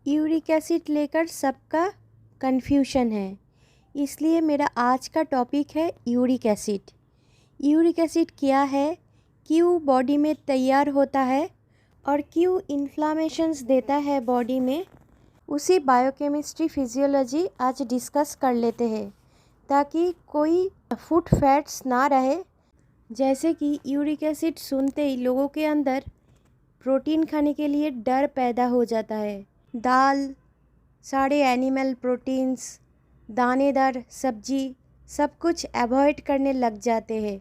Uric acid लेकर सबका confusion है, इसलिए मेरा आज का टॉपिक है यूरिक एसिड। यूरिक एसिड क्या है, क्यों बॉडी में तैयार होता है और क्यों इन्फ्लामेशंस देता है बॉडी में, उसी बायोकेमिस्ट्री फिजियोलॉजी आज डिस्कस कर लेते हैं ताकि कोई फूड फैट्स ना रहे। जैसे कि यूरिक एसिड सुनते ही लोगों के अंदर प्रोटीन खाने के लिए डर पैदा हो जाता है। दाल, सारे एनिमल प्रोटीन्स, दानेदार सब्जी सब कुछ अवॉइड करने लग जाते हैं।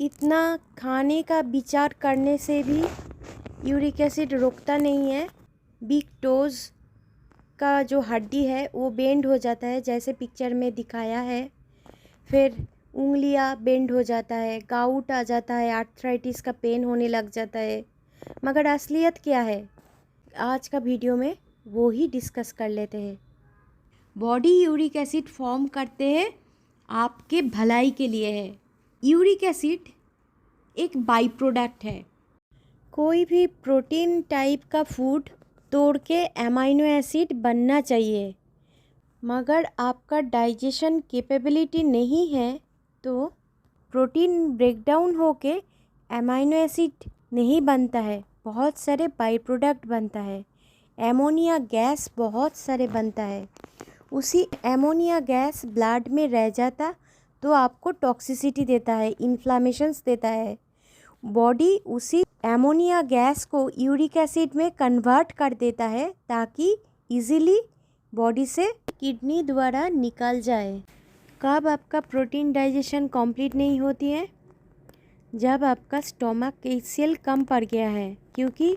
इतना खाने का विचार करने से भी यूरिक एसिड रुकता नहीं है। बिग टोज का जो हड्डी है वो बेंड हो जाता है, जैसे पिक्चर में दिखाया है। फिर उंगलियां बेंड हो जाता है, गाउट आ जाता है, आर्थराइटिस का पेन होने लग जाता है। मगर असलियत क्या है, आज का वीडियो में वो ही डिस्कस कर लेते हैं। बॉडी यूरिक एसिड फॉर्म करते हैं आपके भलाई के लिए है। यूरिक एसिड एक बाई प्रोडक्ट है। कोई भी प्रोटीन टाइप का फूड तोड़ के अमाइनो एसिड बनना चाहिए, मगर आपका डाइजेशन कैपेबिलिटी नहीं है तो प्रोटीन ब्रेकडाउन होके अमाइनो एसिड नहीं बनता है, बहुत सारे बाई प्रोडक्ट बनता है। एमोनिया गैस बहुत सारे बनता है। उसी एमोनिया गैस ब्लड में रह जाता तो आपको टॉक्सिसिटी देता है, इन्फ्लामेशंस देता है। बॉडी उसी एमोनिया गैस को यूरिक एसिड में कन्वर्ट कर देता है ताकि इजीली बॉडी से किडनी द्वारा निकल जाए। कब आपका प्रोटीन डाइजेशन कंप्लीट नहीं होती है? जब आपका स्टोमक कैल्शियम कम पड़ गया है, क्योंकि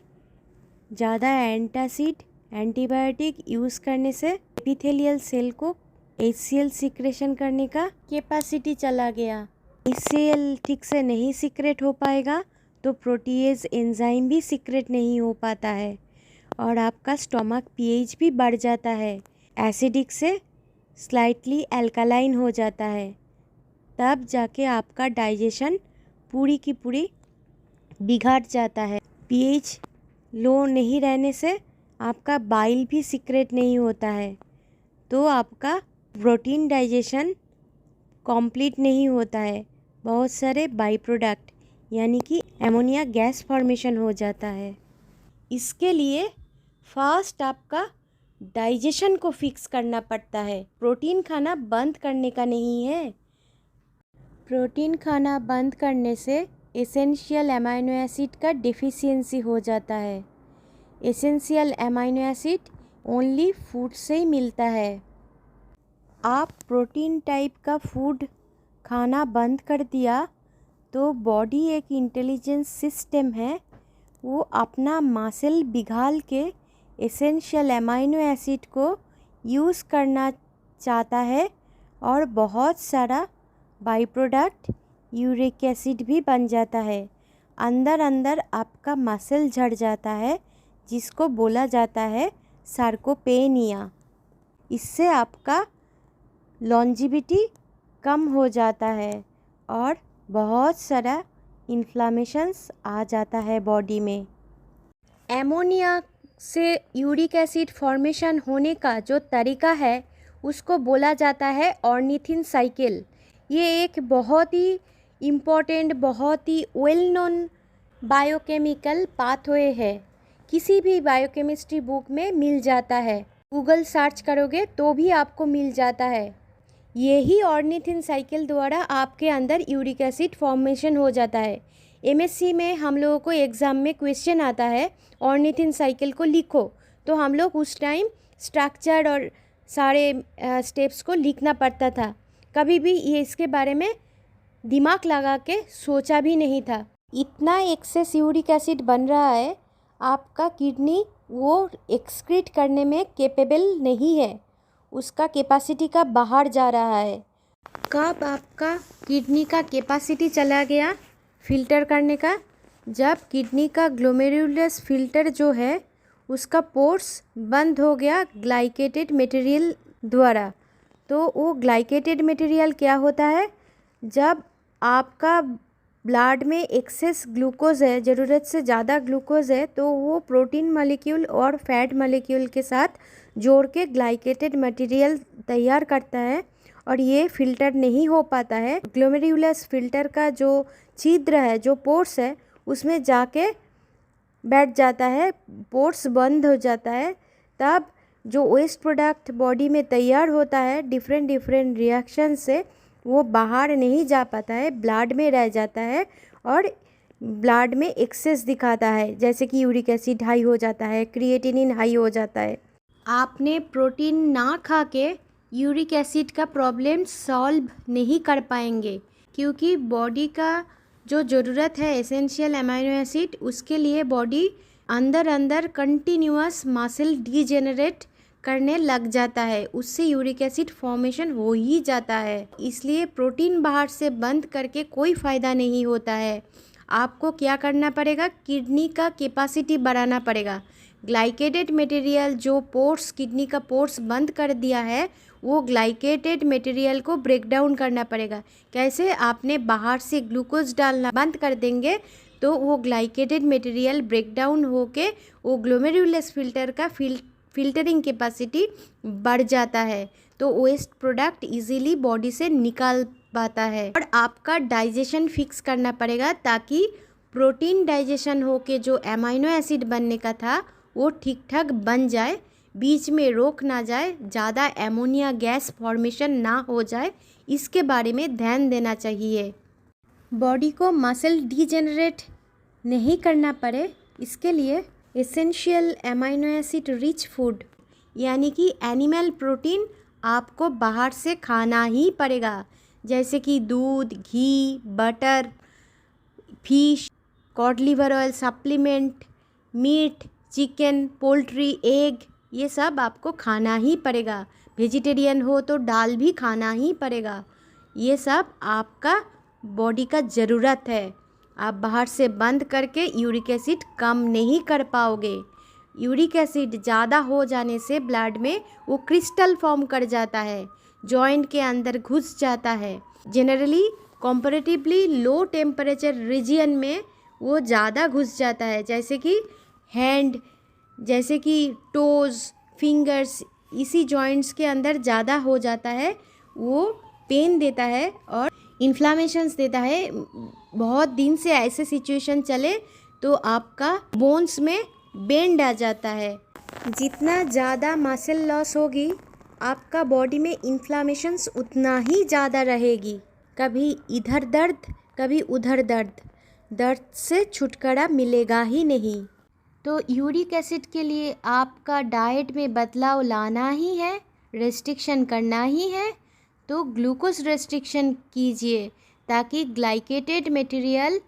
ज़्यादा एंटासिड एंटीबायोटिक यूज़ करने से एपिथेलियल सेल को HCl सिक्रेशन करने का कैपेसिटी चला गया। HCl ठीक से नहीं सिक्रेट हो पाएगा तो प्रोटीएज एंजाइम भी सिक्रेट नहीं हो पाता है और आपका स्टोमक pH भी बढ़ जाता है, एसिडिक से स्लाइटली अल्कलाइन हो जाता है। तब जाके आपका डाइजेशन पूरी की पूरी बिगड़ जाता है। pH लो नहीं रहने से आपका बाइल भी सिक्रेट नहीं होता है, तो आपका प्रोटीन डाइजेशन कंप्लीट नहीं होता है। बहुत सारे बाई प्रोडक्ट यानी कि एमोनिया गैस फॉर्मेशन हो जाता है। इसके लिए फर्स्ट आपका डाइजेशन को फिक्स करना पड़ता है। प्रोटीन खाना बंद करने का नहीं है। प्रोटीन खाना बंद करने से एसेंशियल अमाइनो एसिड का डिफिशियंसी हो जाता है। Essential amino acid only food से ही मिलता है। आप प्रोटीन टाइप का फूड खाना बंद कर दिया तो बॉडी एक इंटेलिजेंस सिस्टम है, वो अपना मसल पिघाल के एसेंशियल अमाइनो एसिड को यूज़ करना चाहता है और बहुत सारा बाई प्रोडक्ट यूरिक एसिड भी बन जाता है। अंदर अंदर आपका मसल झड़ जाता है, जिसको बोला जाता है सार्कोपेनिया। इससे आपका लॉन्जिविटी कम हो जाता है और बहुत सारा इन्फ्लामेशंस आ जाता है बॉडी में। एमोनिया से यूरिक एसिड फॉर्मेशन होने का जो तरीका है उसको बोला जाता है ऑर्निथिन साइकिल। ये एक बहुत ही इम्पोर्टेंट, बहुत ही वेल नोन बायोकेमिकल पाथवे है। किसी भी बायोकेमिस्ट्री बुक में मिल जाता है, गूगल सर्च करोगे तो भी आपको मिल जाता है। यही ऑर्निथिन साइकिल द्वारा आपके अंदर यूरिक एसिड फॉर्मेशन हो जाता है। MSc में हम लोगों को एग्ज़ाम में क्वेश्चन आता है ऑर्निथिन साइकिल को लिखो, तो हम लोग उस टाइम स्ट्रक्चर और सारे स्टेप्स को लिखना पड़ता था। कभी भी ये इसके बारे में दिमाग लगा के सोचा भी नहीं था। इतना एक्सेस यूरिक एसिड बन रहा है, आपका किडनी वो एक्सक्रीट करने में कैपेबल नहीं है, उसका कैपेसिटी का बाहर जा रहा है। कब आपका किडनी का कैपेसिटी चला गया फिल्टर करने का? जब किडनी का ग्लोमेरुलस फिल्टर जो है उसका पोर्स बंद हो गया ग्लाइकेटेड मटेरियल द्वारा। तो वो ग्लाइकेटेड मटेरियल क्या होता है, जब आपका ब्लड में एक्सेस ग्लूकोज है, ज़रूरत से ज़्यादा ग्लूकोज है, तो वो प्रोटीन मॉलिक्यूल और फैट मॉलिक्यूल के साथ जोड़ के ग्लाइकेटेड मटेरियल तैयार करता है और ये फिल्टर नहीं हो पाता है। ग्लोमेरुलस फिल्टर का जो छिद्र है, जो पोर्स है, उसमें जाके बैठ जाता है, पोर्स बंद हो जाता है। तब जो वेस्ट प्रोडक्ट बॉडी में तैयार होता है डिफरेंट रिएक्शन से, वो बाहर नहीं जा पाता है, ब्लड में रह जाता है और ब्लड में एक्सेस दिखाता है, जैसे कि यूरिक एसिड हाई हो जाता है, क्रिएटिनिन हाई हो जाता है। आपने प्रोटीन ना खा के यूरिक एसिड का प्रॉब्लम सॉल्व नहीं कर पाएंगे, क्योंकि बॉडी का जो ज़रूरत है एसेंशियल अमीनो एसिड, उसके लिए बॉडी अंदर कंटिन्यूअस मसल डीजेनरेट करने लग जाता है, उससे यूरिक एसिड फॉर्मेशन हो ही जाता है। इसलिए प्रोटीन बाहर से बंद करके कोई फ़ायदा नहीं होता है। आपको क्या करना पड़ेगा, किडनी का कैपेसिटी बढ़ाना पड़ेगा। ग्लाइकेटेड मटेरियल जो पोर्स, किडनी का पोर्स बंद कर दिया है, वो ग्लाइकेटेड मटेरियल को ब्रेक डाउन करना पड़ेगा। कैसे? आपने बाहर से ग्लूकोज डालना बंद कर देंगे तो वो ग्लाइकेटेड मटेरियल ब्रेक डाउन होके वो ग्लोमेरुलस फिल्टर का फिल्टरिंग कैपेसिटी बढ़ जाता है, तो वेस्ट प्रोडक्ट इजीली बॉडी से निकाल पाता है। और आपका डाइजेशन फिक्स करना पड़ेगा ताकि प्रोटीन डाइजेशन होके जो अमीनो एसिड बनने का था वो ठीक ठाक बन जाए, बीच में रोक ना जाए, ज़्यादा एमोनिया गैस फॉर्मेशन ना हो जाए, इसके बारे में ध्यान देना चाहिए। बॉडी को मसल डीजेनरेट नहीं करना पड़े, इसके लिए essential amino acid rich food यानी कि एनिमल प्रोटीन आपको बाहर से खाना ही पड़ेगा, जैसे कि दूध, घी, butter, fish, cod liver oil supplement, meat, chicken, poultry, egg, ये सब आपको खाना ही पड़ेगा। वेजिटेरियन हो तो दाल भी खाना ही पड़ेगा। ये सब आपका बॉडी का ज़रूरत है। आप बाहर से बंद करके यूरिक एसिड कम नहीं कर पाओगे। यूरिक एसिड ज़्यादा हो जाने से ब्लड में वो क्रिस्टल फॉर्म कर जाता है, जॉइंट के अंदर घुस जाता है। Generally comparatively low temperature region में वो ज़्यादा घुस जाता है, जैसे कि हैंड, जैसे कि टोज़, फिंगर्स, इसी जॉइंट्स के अंदर ज़्यादा हो जाता है। वो पेन देता है और इन्फ्लामेशंस देता है। बहुत दिन से ऐसे सिचुएशन चले तो आपका बोन्स में बेंड आ जाता है। जितना ज़्यादा मसल लॉस होगी, आपका बॉडी में इन्फ्लामेशंस उतना ही ज़्यादा रहेगी। कभी इधर दर्द, कभी उधर दर्द, दर्द से छुटकारा मिलेगा ही नहीं। तो यूरिक एसिड के लिए आपका डाइट में बदलाव लाना ही है, रेस्ट्रिक्शन करना ही है, तो ग्लूकोज रेस्ट्रिक्शन कीजिए ताकि ग्लाइकेटेड मटेरियल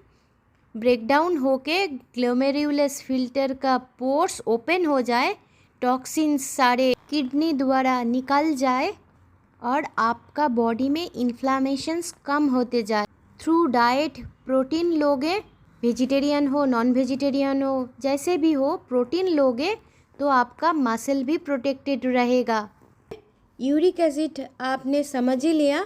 ब्रेकडाउन होके ग्लोमेरुलस फिल्टर का पोर्स ओपन हो जाए, टॉक्सिन्स सारे किडनी द्वारा निकल जाए और आपका बॉडी में इन्फ्लामेशंस कम होते जाए। थ्रू डाइट प्रोटीन लोगे, वेजिटेरियन हो, नॉन वेजिटेरियन हो, जैसे भी हो, प्रोटीन लोगे तो आपका मसल भी प्रोटेक्टेड रहेगा। यूरिक एसिड आपने समझ ही लिया,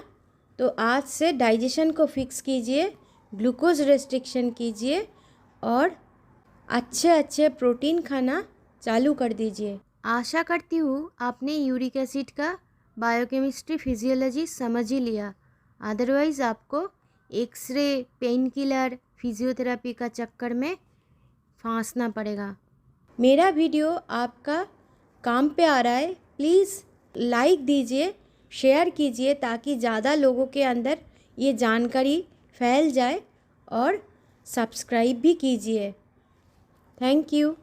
तो आज से डाइजेशन को फिक्स कीजिए, ग्लूकोज रेस्ट्रिक्शन कीजिए और अच्छे प्रोटीन खाना चालू कर दीजिए। आशा करती हूँ आपने यूरिक एसिड का बायोकेमिस्ट्री, फिजियोलॉजी समझ ही लिया। अदरवाइज़ आपको एक्सरे, पेन किलर, फिजियोथेरेपी का चक्कर में फांसना पड़ेगा। मेरा वीडियो आपका काम पे आ रहा है, प्लीज़ लाइक दीजिए, शेयर कीजिए ताकि ज़्यादा लोगों के अंदर ये जानकारी फैल जाए और सब्सक्राइब भी कीजिए। Thank you.